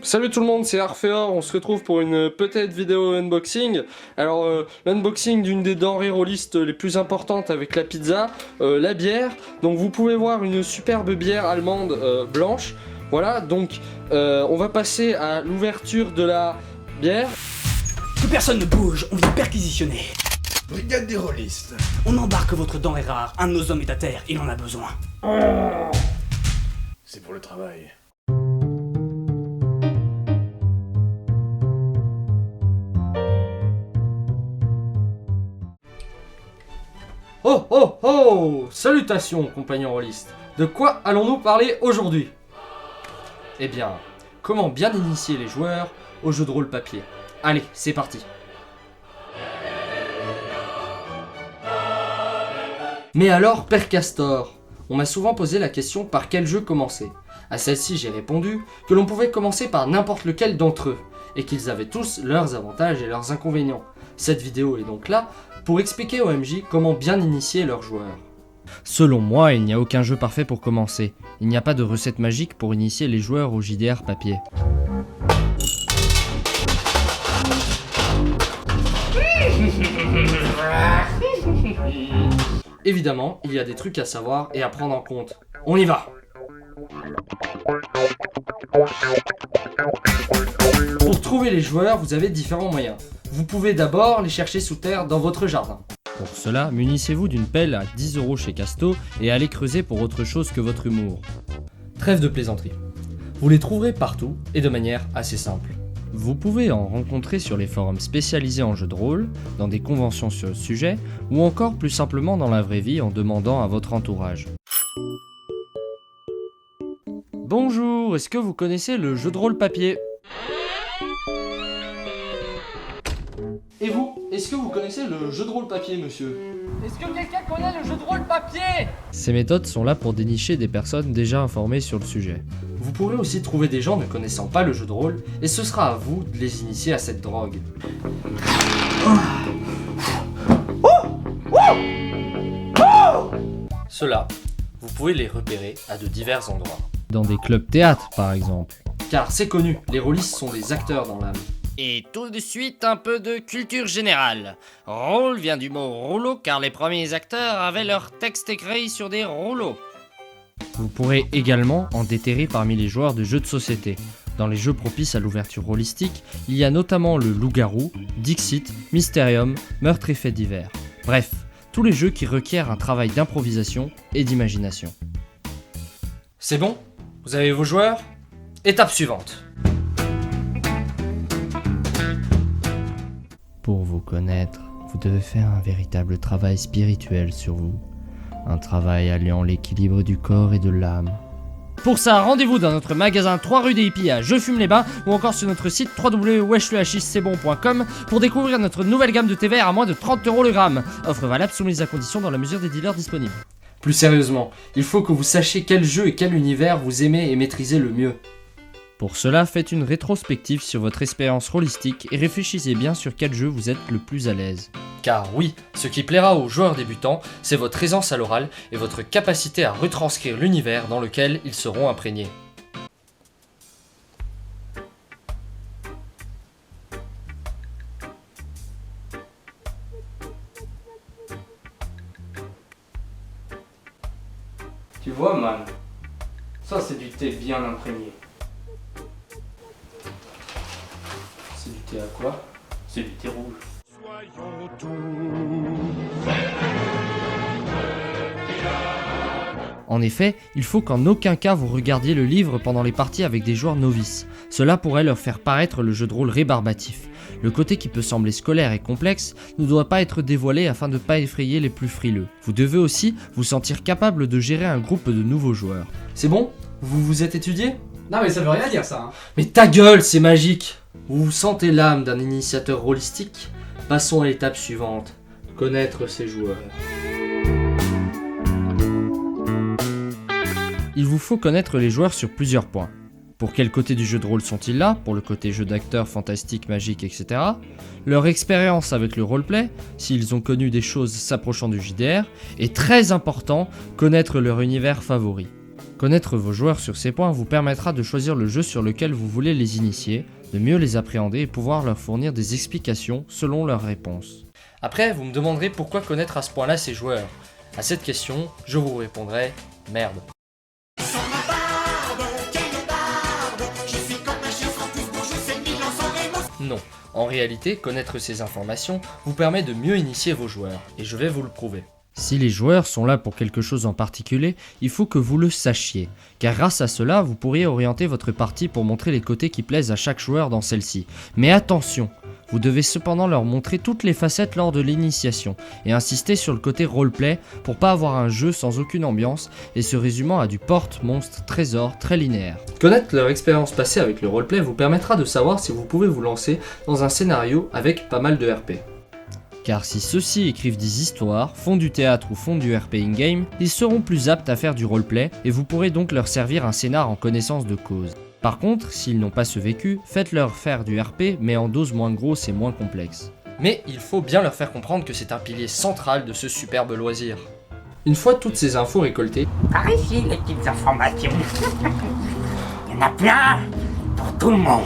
Salut tout le monde, c'est Arphéor, on se retrouve pour une petite vidéo unboxing. Alors l'unboxing d'une des denrées rôlistes les plus importantes avec la pizza, la bière. Donc vous pouvez voir une superbe bière allemande blanche. Voilà, donc on va passer à l'ouverture de la bière. Que personne ne bouge, on vient perquisitionner. Brigade des rôlistes. On embarque votre denrée rare, un de nos hommes est à terre, il en a besoin. C'est pour le travail. Oh oh oh! Salutations compagnons rôlistes. De quoi allons-nous parler aujourd'hui? Eh bien, comment bien initier les joueurs au jeu de rôle papier. Allez, c'est parti. Mais alors, Père Castor, on m'a souvent posé la question par quel jeu commencer. À celle-ci, j'ai répondu que l'on pouvait commencer par n'importe lequel d'entre eux, et qu'ils avaient tous leurs avantages et leurs inconvénients. Cette vidéo est donc là pour expliquer aux MJ comment bien initier leurs joueurs. Selon moi, il n'y a aucun jeu parfait pour commencer. Il n'y a pas de recette magique pour initier les joueurs au JDR papier. Évidemment, il y a des trucs à savoir et à prendre en compte. On y va! Pour trouver les joueurs, vous avez différents moyens. Vous pouvez d'abord les chercher sous terre dans votre jardin. Pour cela, munissez-vous d'une pelle à 10 € chez Casto et allez creuser pour autre chose que votre humour. Trêve de plaisanterie. Vous les trouverez partout et de manière assez simple. Vous pouvez en rencontrer sur les forums spécialisés en jeux de rôle, dans des conventions sur le sujet, ou encore plus simplement dans la vraie vie en demandant à votre entourage. Bonjour, est-ce que vous connaissez le jeu de rôle papier? Et vous, est-ce que vous connaissez le jeu de rôle papier, monsieur? Est-ce que quelqu'un connaît le jeu de rôle papier? Ces méthodes sont là pour dénicher des personnes déjà informées sur le sujet. Vous pourrez aussi trouver des gens ne connaissant pas le jeu de rôle, et ce sera à vous de les initier à cette drogue. Ceux-là, vous pouvez les repérer à de divers endroits. Dans des clubs théâtre, par exemple. Car c'est connu, les rôlistes sont des acteurs dans l'âme. Et tout de suite, un peu de culture générale. Rôle vient du mot rouleau car les premiers acteurs avaient leur texte écrit sur des rouleaux. Vous pourrez également en déterrer parmi les joueurs de jeux de société. Dans les jeux propices à l'ouverture rôlistique, il y a notamment le Loup-garou, Dixit, Mysterium, Meurtre et faits divers. Bref, tous les jeux qui requièrent un travail d'improvisation et d'imagination. C'est bon? Vous avez vos joueurs? Étape suivante. Pour vous connaître, vous devez faire un véritable travail spirituel sur vous. Un travail alliant l'équilibre du corps et de l'âme. Pour ça, rendez-vous dans notre magasin 3 rue des Hippies à Je fume les bains ou encore sur notre site www.wesh-le-hachis-c'est-bon.com pour découvrir notre nouvelle gamme de thé vert à moins de 30 € le gramme. Offre valable soumise à conditions dans la mesure des dealers disponibles. Plus sérieusement, il faut que vous sachiez quel jeu et quel univers vous aimez et maîtrisez le mieux. Pour cela, faites une rétrospective sur votre expérience rôlistique et réfléchissez bien sur quel jeu vous êtes le plus à l'aise. Car oui, ce qui plaira aux joueurs débutants, c'est votre aisance à l'oral et votre capacité à retranscrire l'univers dans lequel ils seront imprégnés. Tu vois, man, ça c'est du thé bien imprégné. C'est du thé à quoi? C'est du thé rouge. En effet, il faut qu'en aucun cas vous regardiez le livre pendant les parties avec des joueurs novices. Cela pourrait leur faire paraître le jeu de rôle rébarbatif. Le côté qui peut sembler scolaire et complexe ne doit pas être dévoilé afin de ne pas effrayer les plus frileux. Vous devez aussi vous sentir capable de gérer un groupe de nouveaux joueurs. C'est bon? Vous vous êtes étudié? Non mais ça veut rien dire ça, hein. Mais ta gueule, c'est magique! Vous sentez l'âme d'un initiateur rôlistique? Passons à l'étape suivante, connaître ses joueurs. Il vous faut connaître les joueurs sur plusieurs points. Pour quel côté du jeu de rôle sont-ils là? Pour le côté jeu d'acteur, fantastique, magique, etc. Leur expérience avec le roleplay, s'ils ont connu des choses s'approchant du JDR. Et très important, connaître leur univers favori. Connaître vos joueurs sur ces points vous permettra de choisir le jeu sur lequel vous voulez les initier, de mieux les appréhender et pouvoir leur fournir des explications selon leurs réponses. Après, vous me demanderez pourquoi connaître à ce point-là ces joueurs. À cette question, je vous répondrai merde. Non, en réalité, connaître ces informations vous permet de mieux initier vos joueurs, et je vais vous le prouver. Si les joueurs sont là pour quelque chose en particulier, il faut que vous le sachiez, car grâce à cela, vous pourriez orienter votre partie pour montrer les côtés qui plaisent à chaque joueur dans celle-ci. Mais attention, vous devez cependant leur montrer toutes les facettes lors de l'initiation, et insister sur le côté roleplay pour pas avoir un jeu sans aucune ambiance et se résumant à du porte, monstre, trésor très linéaire. Connaître leur expérience passée avec le roleplay vous permettra de savoir si vous pouvez vous lancer dans un scénario avec pas mal de RP. Car si ceux-ci écrivent des histoires, font du théâtre ou font du RP in-game, ils seront plus aptes à faire du roleplay et vous pourrez donc leur servir un scénar en connaissance de cause. Par contre, s'ils n'ont pas ce vécu, faites-leur faire du RP mais en dose moins grosse et moins complexe. Mais il faut bien leur faire comprendre que c'est un pilier central de ce superbe loisir. Une fois toutes ces infos récoltées, Par ici, les petites informations. Il y en a plein pour tout le monde.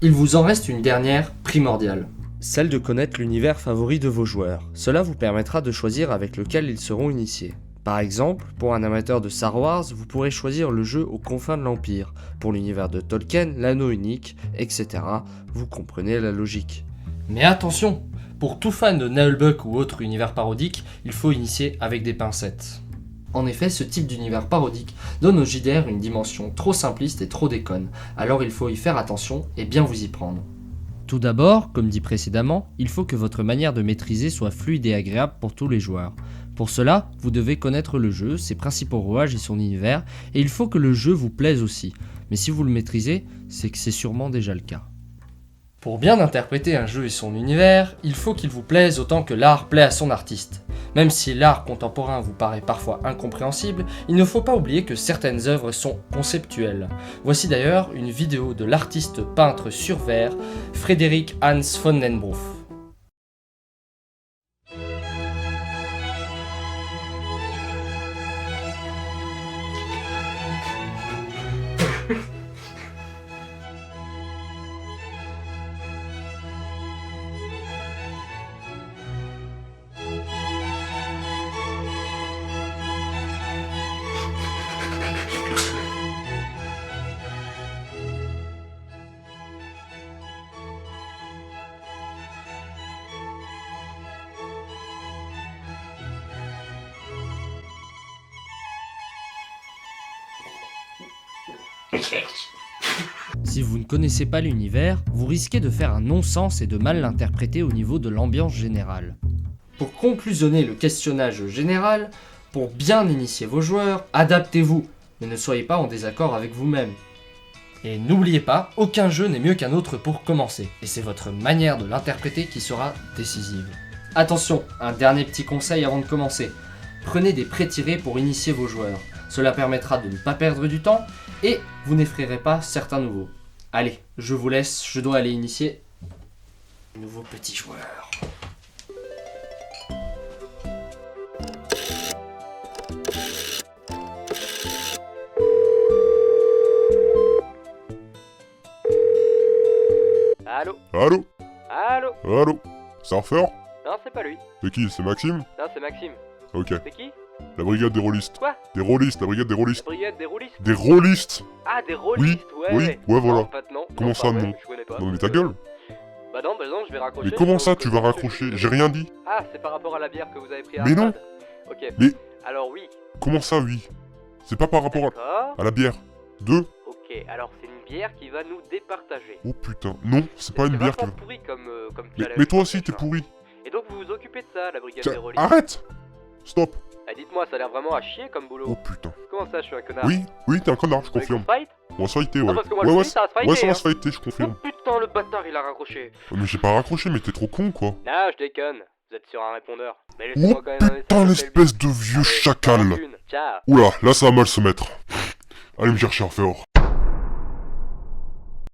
il vous en reste une dernière primordiale. Celle de connaître l'univers favori de vos joueurs. Cela vous permettra de choisir avec lequel ils seront initiés. Par exemple, pour un amateur de Star Wars, vous pourrez choisir le jeu aux confins de l'Empire. Pour l'univers de Tolkien, l'anneau unique, etc. Vous comprenez la logique. Mais attention, pour tout fan de Nullbuck ou autre univers parodique, il faut initier avec des pincettes. En effet, ce type d'univers parodique donne au JDR une dimension trop simpliste et trop déconne, alors il faut y faire attention et bien vous y prendre. Tout d'abord, comme dit précédemment, il faut que votre manière de maîtriser soit fluide et agréable pour tous les joueurs. Pour cela, vous devez connaître le jeu, ses principaux rouages et son univers, et il faut que le jeu vous plaise aussi. Mais si vous le maîtrisez, c'est que c'est sûrement déjà le cas. Pour bien interpréter un jeu et son univers, il faut qu'il vous plaise autant que l'art plaît à son artiste. Même si l'art contemporain vous paraît parfois incompréhensible, il ne faut pas oublier que certaines œuvres sont conceptuelles. Voici d'ailleurs une vidéo de l'artiste peintre sur verre, Frédéric Hans von Nenbroef. Si vous ne connaissez pas l'univers, vous risquez de faire un non-sens et de mal l'interpréter au niveau de l'ambiance générale. Pour conclusionner le questionnage général, pour bien initier vos joueurs, adaptez-vous, mais ne soyez pas en désaccord avec vous-même. Et n'oubliez pas, aucun jeu n'est mieux qu'un autre pour commencer, et c'est votre manière de l'interpréter qui sera décisive. Attention, un dernier petit conseil avant de commencer. Prenez des pré-tirés pour initier vos joueurs. Cela permettra de ne pas perdre du temps, et vous n'effrayerez pas certains nouveaux. Allez, je vous laisse, je dois aller initier un nouveau petit joueur. Allô? Allô? Allô? Allô? Surfer? Non, c'est pas lui. C'est qui? C'est Maxime? Non, c'est Maxime. Ok. C'est qui? La brigade des rôlistes. Quoi? Des rôlistes, la brigade des rôlistes. Brigade des rôlistes? Des rôlistes! Ah, des rôlistes, ouais. Oui, ouais, voilà. Non, en fait, non. Comment Non, ça, pas vrai, non? Je connais pas. Non mais ta gueule! Bah non, je vais raccrocher. Mais comment je ça pense tu que- vas raccrocher? J'ai rien dit! Ah, c'est par rapport à la bière que vous avez pris à Mais non. Arcade. Ok. Mais- Alors oui. Comment ça oui? C'est pas par rapport D'accord. à la bière. Deux? Ok, alors c'est une bière qui va nous départager. Oh putain. Non, c'est pas une bière qui vachement va... pourri comme Mais, challenge, mais toi aussi t'es franchement. pourri! Et donc vous vous occupez de ça, la brigade Tiens, des rôlistes. arrête! Stop! Ah, dites-moi, ça a l'air vraiment à chier comme boulot. Oh putain. Comment ça, je suis un connard? Oui, oui, t'es un connard, je Vous voulez qu'on confirme. se fight? On va se fighter, Non, ouais. parce que moi, Ouais, le ouais, fight, ça va se fighter, ouais, ça va hein. se fighter, je Oh confirme. putain, le bâtard, il a raccroché. Mais j'ai pas raccroché, mais t'es trop con, quoi. Non, je déconne. Vous êtes sur un répondeur. Mais Oh laissez-moi quand même un putain, message. l'espèce de vieux Allez, chacal! ciao. Oula, là ça va mal se mettre. Allez me chercher un féor.